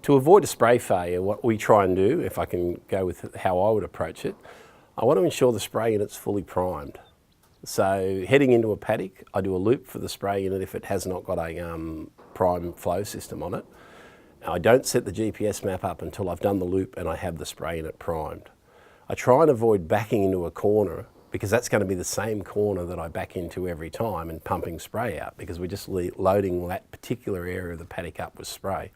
To avoid a spray failure, what we try and do, if I can go with how I would approach it, I want to ensure the spray unit's fully primed. So heading into a paddock, I do a loop for the spray unit if it has not got a prime flow system on it. I don't set the GPS map up until I've done the loop and I have the spray unit primed. I try and avoid backing into a corner because that's going to be the same corner that I back into every time and pumping spray out because we're just loading that particular area of the paddock up with spray.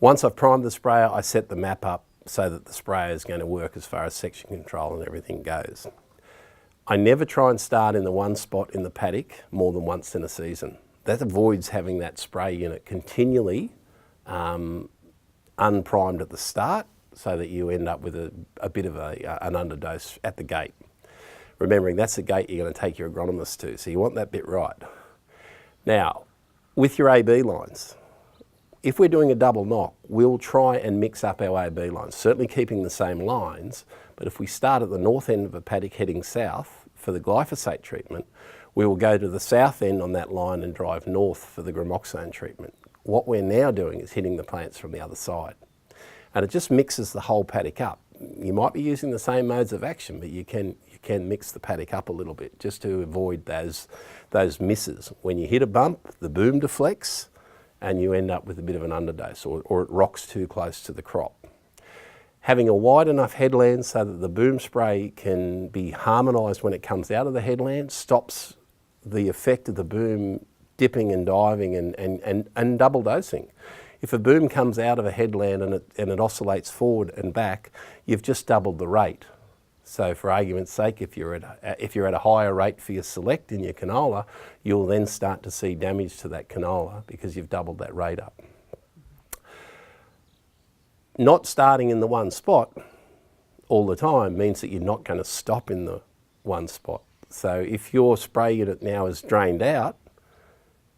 Once I've primed the sprayer, I set the map up so that the sprayer is going to work as far as section control and everything goes. I never try and start in the one spot in the paddock more than once in a season. That avoids having that spray unit continually unprimed at the start so that you end up with a bit of an underdose at the gate. Remembering that's the gate you're going to take your agronomist to, so you want that bit right. Now, with your AB lines, if we're doing a double knock, we'll try and mix up our AB lines, certainly keeping the same lines, but if we start at the north end of a paddock heading south for the glyphosate treatment, we will go to the south end on that line and drive north for the gramoxone treatment. What we're now doing is hitting the plants from the other side. And it just mixes the whole paddock up. You might be using the same modes of action, but you can mix the paddock up a little bit just to avoid those misses. When you hit a bump, the boom deflects, and you end up with a bit of an underdose or it rocks too close to the crop. Having a wide enough headland so that the boom spray can be harmonised when it comes out of the headland stops the effect of the boom dipping and diving and double dosing. If a boom comes out of a headland and it oscillates forward and back, you've just doubled the rate. So for argument's sake, if you're at a higher rate for your select in your canola, you'll then start to see damage to that canola because you've doubled that rate up. Not starting in the one spot all the time means that you're not going to stop in the one spot. So if your spray unit now is drained out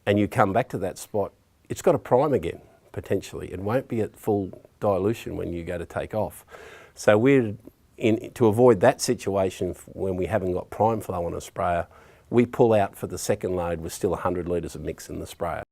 and you come back to that spot, it's got to prime again, potentially. It won't be at full dilution when you go to take off. So to avoid that situation when we haven't got prime flow on a sprayer, we pull out for the second load with still 100 litres of mix in the sprayer.